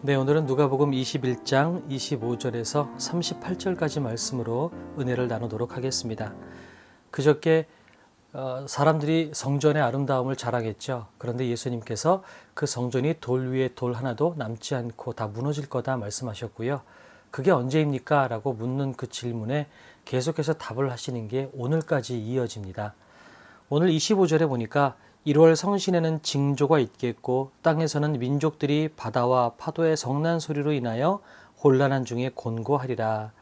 네, 오늘은 누가복음 21장 25절에서 38절까지 말씀으로 은혜를 나누도록 하겠습니다. 그저께 사람들이 성전의 아름다움을 자랑했죠. 그런데 예수님께서 그 성전이 돌 위에 돌 하나도 남지 않고 다 무너질 거다 말씀하셨고요. 그게 언제입니까? 라고 묻는 그 질문에 계속해서 답을 하시는 게 오늘까지 이어집니다. 오늘 25절에 보니까 1월 성신에는 징조가 있겠고 땅에서는 민족들이 바다와 파도의 성난 소리로 인하여 혼란한 중에 곤고하리라.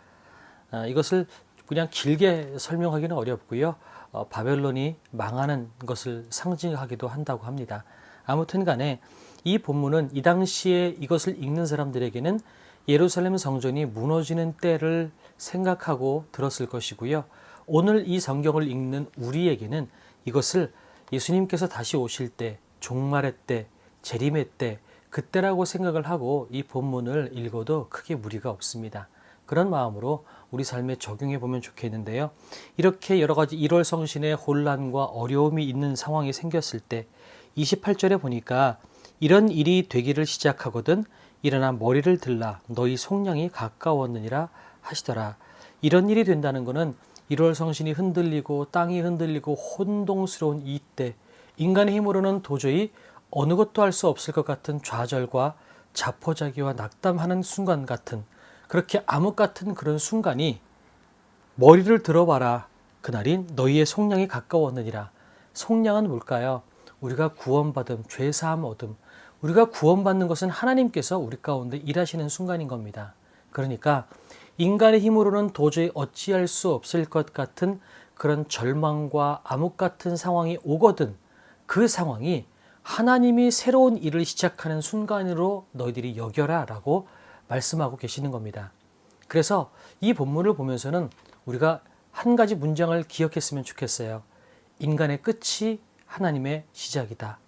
이것을 그냥 길게 설명하기는 어렵고요. 바벨론이 망하는 것을 상징하기도 한다고 합니다. 아무튼 간에 이 본문은 이 당시에 이것을 읽는 사람들에게는 예루살렘 성전이 무너지는 때를 생각하고 들었을 것이고요. 오늘 이 성경을 읽는 우리에게는 이것을 예수님께서 다시 오실 때, 종말의 때, 재림의 때, 그때라고 생각을 하고 이 본문을 읽어도 크게 무리가 없습니다. 그런 마음으로 우리 삶에 적용해 보면 좋겠는데요. 이렇게 여러 가지 1월 성신의 혼란과 어려움이 있는 상황이 생겼을 때 28절에 보니까 이런 일이 되기를 시작하거든 일어나 머리를 들라 너희 속량이 가까웠느니라 하시더라. 이런 일이 된다는 것은 1월 성신이 흔들리고 땅이 흔들리고 혼동스러운 이때 인간의 힘으로는 도저히 어느 것도 할 수 없을 것 같은 좌절과 자포자기와 낙담하는 순간 같은 그렇게 암흑 같은 그런 순간이 머리를 들어봐라. 그날인 너희의 속량이 가까웠느니라. 속량은 뭘까요? 우리가 구원받음, 죄사함 얻음. 우리가 구원받는 것은 하나님께서 우리 가운데 일하시는 순간인 겁니다. 그러니까 인간의 힘으로는 도저히 어찌할 수 없을 것 같은 그런 절망과 암흑 같은 상황이 오거든 그 상황이 하나님이 새로운 일을 시작하는 순간으로 너희들이 여겨라 라고 말씀하고 계시는 겁니다. 그래서 이 본문을 보면서는 우리가 한 가지 문장을 기억했으면 좋겠어요. 인간의 끝이 하나님의 시작이다.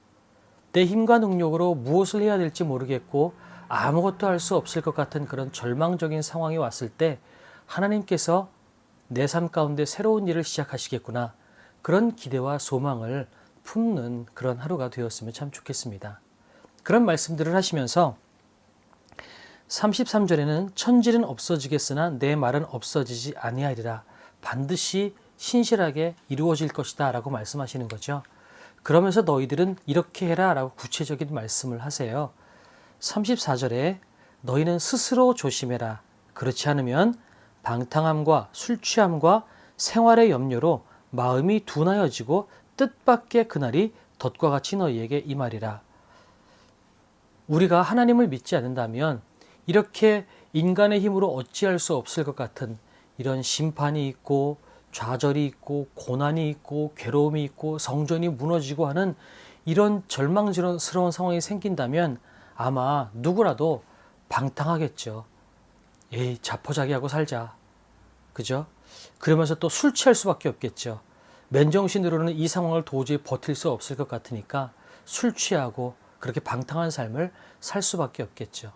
내 힘과 능력으로 무엇을 해야 될지 모르겠고 아무것도 할 수 없을 것 같은 그런 절망적인 상황이 왔을 때 하나님께서 내 삶 가운데 새로운 일을 시작하시겠구나. 그런 기대와 소망을 품는 그런 하루가 되었으면 참 좋겠습니다. 그런 말씀들을 하시면서 33절에는 천지는 없어지겠으나 내 말은 없어지지 아니하리라. 반드시 신실하게 이루어질 것이다 라고 말씀하시는 거죠. 그러면서 너희들은 이렇게 해라 라고 구체적인 말씀을 하세요. 34절에 너희는 스스로 조심해라. 그렇지 않으면 방탕함과 술 취함과 생활의 염려로 마음이 둔하여지고 뜻밖의 그날이 덫과 같이 너희에게 임하리라. 우리가 하나님을 믿지 않는다면 이렇게 인간의 힘으로 어찌할 수 없을 것 같은 이런 심판이 있고 좌절이 있고 고난이 있고 괴로움이 있고 성전이 무너지고 하는 이런 절망스러운 상황이 생긴다면 아마 누구라도 방탕하겠죠. 에이, 자포자기하고 살자. 그죠? 그러면서 또 술 취할 수밖에 없겠죠. 맨정신으로는 이 상황을 도저히 버틸 수 없을 것 같으니까 술 취하고 그렇게 방탕한 삶을 살 수밖에 없겠죠.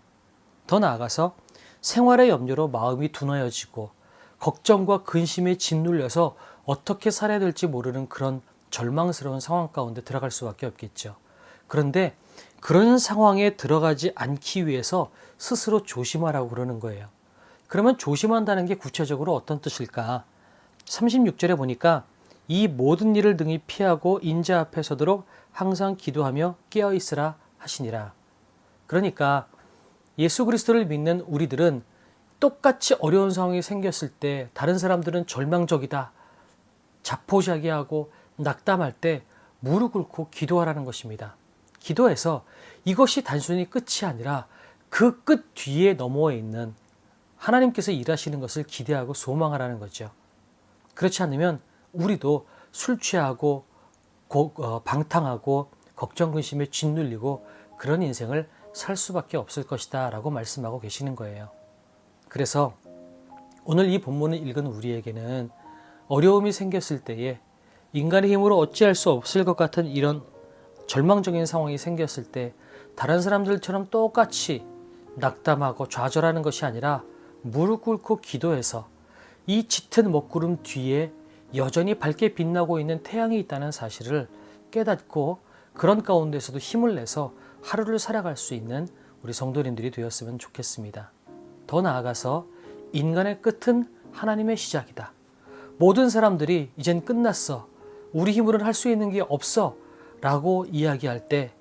더 나아가서 생활의 염려로 마음이 둔하여지고 걱정과 근심에 짓눌려서 어떻게 살아야 될지 모르는 그런 절망스러운 상황 가운데 들어갈 수밖에 없겠죠. 그런데 그런 상황에 들어가지 않기 위해서 스스로 조심하라고 그러는 거예요. 그러면 조심한다는 게 구체적으로 어떤 뜻일까? 36절에 보니까 이 모든 일을 등이 피하고 인자 앞에 서도록 항상 기도하며 깨어있으라 하시니라. 그러니까 예수 그리스도를 믿는 우리들은 똑같이 어려운 상황이 생겼을 때 다른 사람들은 절망적이다, 자포자기하고 낙담할 때 무릎 꿇고 기도하라는 것입니다. 기도해서 이것이 단순히 끝이 아니라 그 끝 뒤에 너머에 있는 하나님께서 일하시는 것을 기대하고 소망하라는 거죠. 그렇지 않으면 우리도 술 취하고 방탕하고 걱정 근심에 짓눌리고 그런 인생을 살 수밖에 없을 것이다 라고 말씀하고 계시는 거예요. 그래서 오늘 이 본문을 읽은 우리에게는 어려움이 생겼을 때에 인간의 힘으로 어찌할 수 없을 것 같은 이런 절망적인 상황이 생겼을 때 다른 사람들처럼 똑같이 낙담하고 좌절하는 것이 아니라 무릎 꿇고 기도해서 이 짙은 먹구름 뒤에 여전히 밝게 빛나고 있는 태양이 있다는 사실을 깨닫고 그런 가운데서도 힘을 내서 하루를 살아갈 수 있는 우리 성도님들이 되었으면 좋겠습니다. 더 나아가서 인간의 끝은 하나님의 시작이다. 모든 사람들이 이젠 끝났어. 우리 힘으로는 할 수 있는 게 없어. 라고 이야기할 때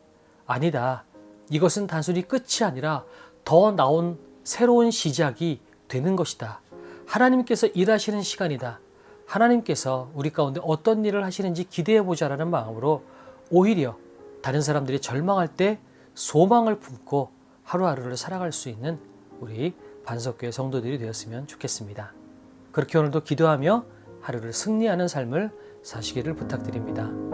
아니다. 이것은 단순히 끝이 아니라 더 나온 새로운 시작이 되는 것이다. 하나님께서 일하시는 시간이다. 하나님께서 우리 가운데 어떤 일을 하시는지 기대해 보자라는 마음으로 오히려 다른 사람들이 절망할 때 소망을 품고 하루하루를 살아갈 수 있는 우리 반석교회 성도들이 되었으면 좋겠습니다. 그렇게 오늘도 기도하며 하루를 승리하는 삶을 사시기를 부탁드립니다.